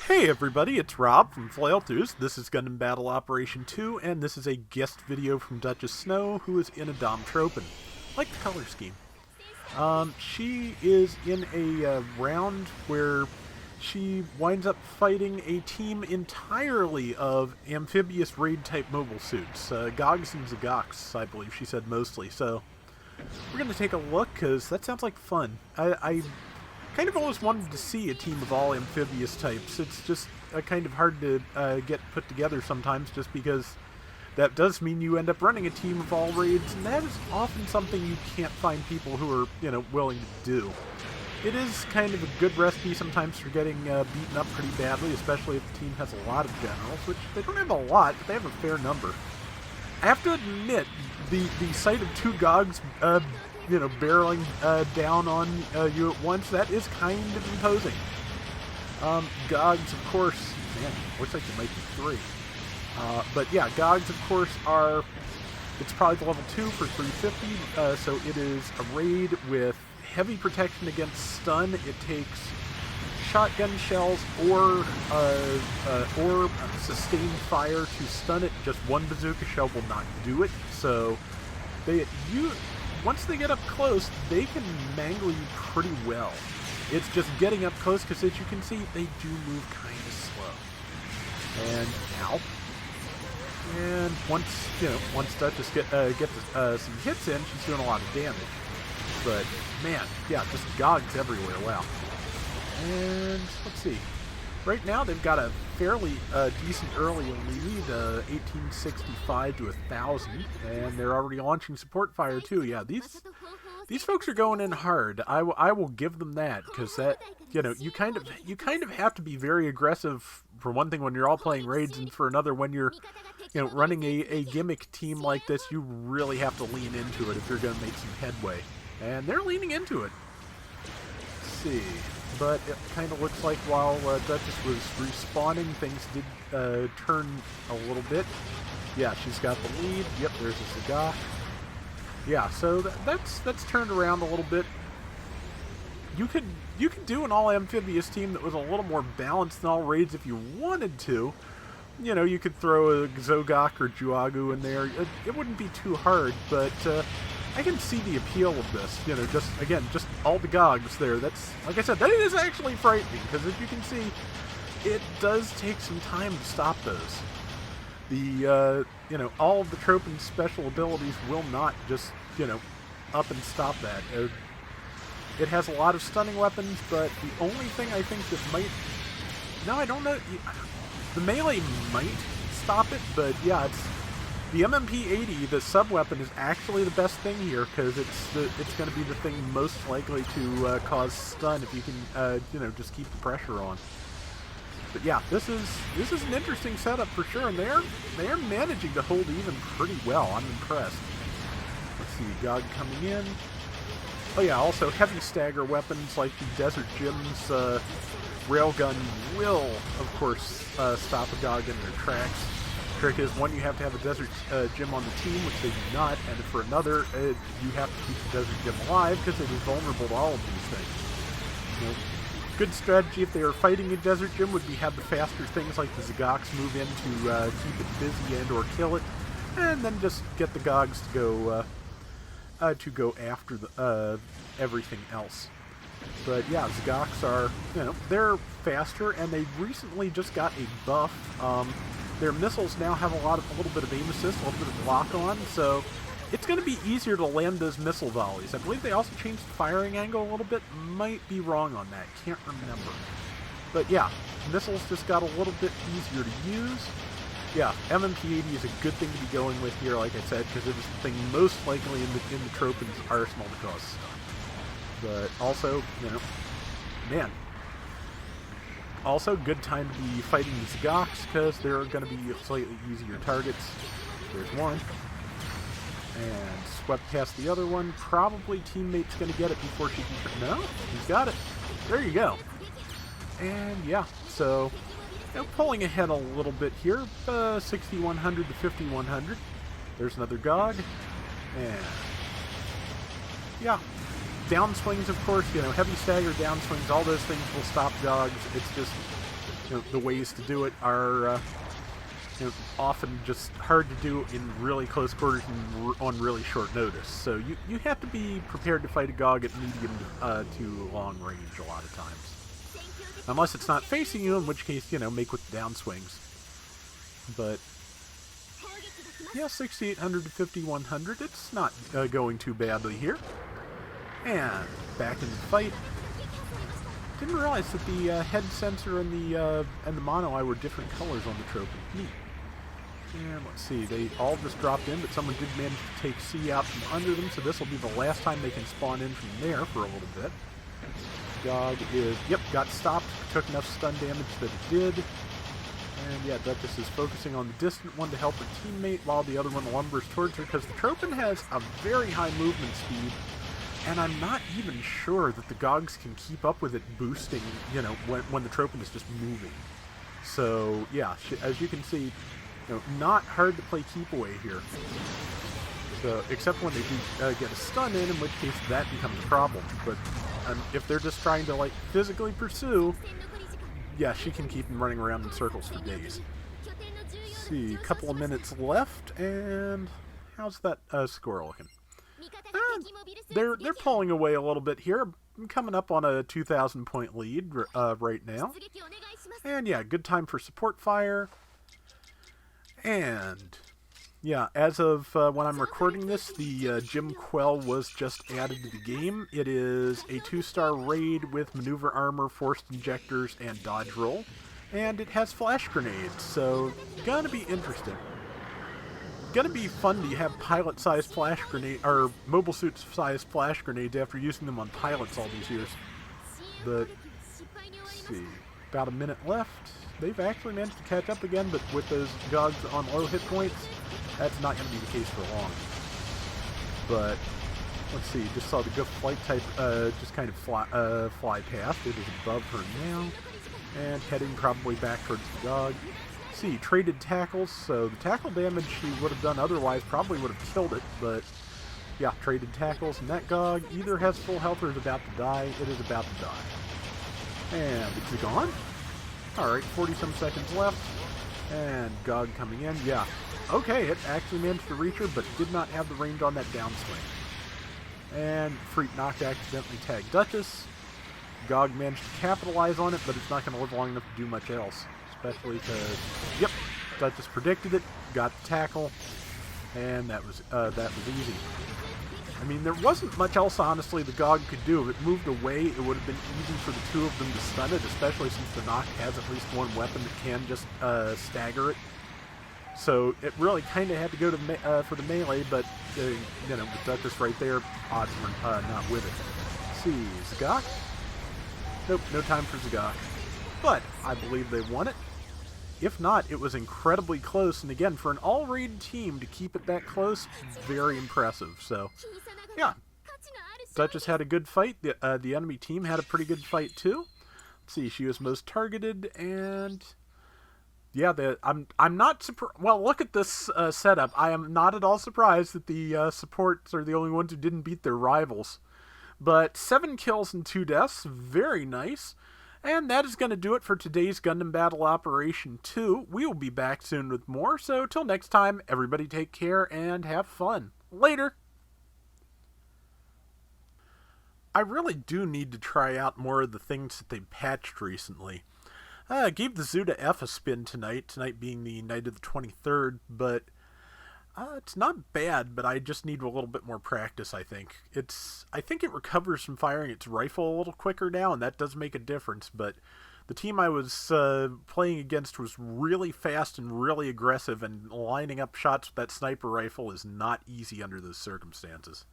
Hey everybody, it's Rob from Flailthroughs. This is Gundam Battle Operation 2, and this is a guest video from Duchess Snow, who is in a Dom Tropen. Like the color scheme. She is in a round where she winds up fighting a team entirely of amphibious raid-type mobile suits. Gogs and Zagoks, I believe she said mostly. So we're going to take a look, because that sounds like fun. I kind of always wanted to see a team of all amphibious types. It's just kind of hard to get put together sometimes, just because that does mean you end up running a team of all raids, and that is often something you can't find people who are, willing to do. It is kind of a good recipe sometimes for getting beaten up pretty badly, especially if the team has a lot of generals, which they don't have a lot, but they have a fair number. I have to admit, the sight of two Gogs barreling down on you at once, that is kind of imposing. Gogs, of course, man, looks like there might be three. But yeah, Gogs, of course, it's probably the level 2 for 350, so it is a raid with heavy protection against stun. It takes shotgun shells or sustained fire to stun it. Just one bazooka shell will not do it, so once they get up close, they can mangle you pretty well. It's just getting up close, because as you can see, they do move kind of slow. And now, and once Duchess gets some hits in, she's doing a lot of damage. But man, yeah, just Gogs everywhere. Wow. And let's see. Right now, they've got a fairly decent early lead, 1865 to 1,000, and they're already launching support fire too. Yeah, these folks are going in hard. I will give them that, because that you kind of have to be very aggressive for one thing when you're all playing raids, and for another when you're running a gimmick team like this, you really have to lean into it if you're going to make some headway, and they're leaning into it. Let's see. But it kind of looks like while Duchess was respawning, things did turn a little bit. Yeah, she's got the lead. Yep, there's a Zagok. Yeah, so that's turned around a little bit. You could do an all amphibious team that was a little more balanced than all raids if you wanted to. You could throw a Zogok or Juagu in there. It wouldn't be too hard, but I can see the appeal of this. Just all the Gogs there. That's, like I said, that is actually frightening, because as you can see, it does take some time to stop those. All of the Tropen special abilities will not just, up and stop that. It has a lot of stunning weapons, but the only thing I think that might... No, I don't know. The melee might stop it, but yeah, the MMP-80, the sub-weapon, is actually the best thing here, because it's going to be the thing most likely to cause stun if you can, just keep the pressure on. But yeah, this is an interesting setup for sure, and they're managing to hold even pretty well. I'm impressed. Let's see, Gog coming in. Oh yeah, also heavy stagger weapons like the Desert Gym's railgun will, of course, stop a Gog in their tracks. Trick is, one, you have to have a Desert Gym on the team, which they do not, and for another, you have to keep the Desert Gym alive, because it is vulnerable to all of these things. Good strategy if they are fighting a Desert Gym would be have the faster things like the Zagoks move in to keep it busy and or kill it, and then just get the Gogs to go after everything else. But yeah, Zagoks are, they're faster, and they recently just got a buff. Their missiles now have a little bit of aim assist, a little bit of lock on, so it's going to be easier to land those missile volleys. I believe they also changed the firing angle a little bit. Might be wrong on that. Can't remember. But yeah, missiles just got a little bit easier to use. Yeah, MMP-80 is a good thing to be going with here, like I said, because it is the thing most likely in the Tropen's arsenal to cause stun. But also, man. Also, good time to be fighting the Zagoks, because they're going to be slightly easier targets. There's one. And swept past the other one. Probably teammate's going to get it before she can... No, he's got it. There you go. And yeah, so pulling ahead a little bit here. 6,100 to 5,100. There's another Gog. And yeah, downswings, of course, heavy stagger downswings, all those things will stop Gogs. It's just the ways to do it are often just hard to do in really close quarters and on really short notice. So you have to be prepared to fight a Gog at medium to long range a lot of times. Unless it's not facing you, in which case, make with the downswings. But, yeah, 6,800 to 5,100, it's not going too badly here. And back in the fight. Didn't realize that the head sensor and the mono eye were different colors on the Tropen. Neat. And let's see, they all just dropped in, but someone did manage to take C out from under them, so this will be the last time they can spawn in from there for a little bit. Gog is, got stopped, took enough stun damage that it did. And yeah, Duchess is focusing on the distant one to help her teammate while the other one lumbers towards her, because the Tropen has a very high movement speed, and I'm not even sure that the Gogs can keep up with it boosting, when the Tropen is just moving. So, yeah, as you can see, not hard to play keep away here. So, except when they do get a stun in which case that becomes a problem. But if they're just trying to, physically pursue, yeah, she can keep them running around in circles for days. Let's see, a couple of minutes left, and how's that score looking? They're pulling away a little bit here. I'm coming up on a 2,000 point lead right now. And yeah, good time for support fire. And yeah, as of when I'm recording this, the Jim Quell was just added to the game. It is a 2-star raid with maneuver armor, forced injectors, and dodge roll. And it has flash grenades, so gonna be interesting. Gonna be fun to have pilot-sized flash grenade or mobile suit-sized flash grenades after using them on pilots all these years. But let's see, about a minute left. They've actually managed to catch up again, but with those Gogs on low hit points, that's not going to be the case for long. But let's see, just saw the Goof flight type just kind of fly past. It is above her now, and heading probably back towards the Gog. See, traded tackles, so the tackle damage she would have done otherwise probably would have killed it, but yeah, traded tackles, and that Gog either has full health or is about to die. It is about to die. And it's gone? Alright, 40-some seconds left, and Gog coming in, yeah. Okay, it actually managed to reach her, but did not have the range on that downswing. And Freak knocked accidentally tagged Duchess. Gog managed to capitalize on it, but it's not going to live long enough to do much else. Especially because, yep, Duchess predicted it, got the tackle, and that was easy. I mean, there wasn't much else, honestly, the Gog could do. If it moved away, it would have been easy for the two of them to stun it, especially since the Nock has at least one weapon that can just stagger it. So it really kind of had to go to for the melee, but, with Duchess right there, odds were not with it. Let's see, Zagok? Nope, no time for Zagok. But I believe they won it. If not, it was incredibly close, and again, for an all-raid team to keep it that close, very impressive. So, yeah, Duchess had a good fight. The enemy team had a pretty good fight too. Let's see, she was most targeted, and yeah, I'm not surprised. Well, look at this setup. I am not at all surprised that the supports are the only ones who didn't beat their rivals. But 7 kills and 2 deaths, very nice. And that is going to do it for today's Gundam Battle Operation 2. We will be back soon with more, so till next time, everybody take care and have fun. Later! I really do need to try out more of the things that they patched recently. I gave the Zuda F a spin tonight being the night of the 23rd, but it's not bad, but I just need a little bit more practice, I think. I think it recovers from firing its rifle a little quicker now, and that does make a difference, but the team I was playing against was really fast and really aggressive, and lining up shots with that sniper rifle is not easy under those circumstances.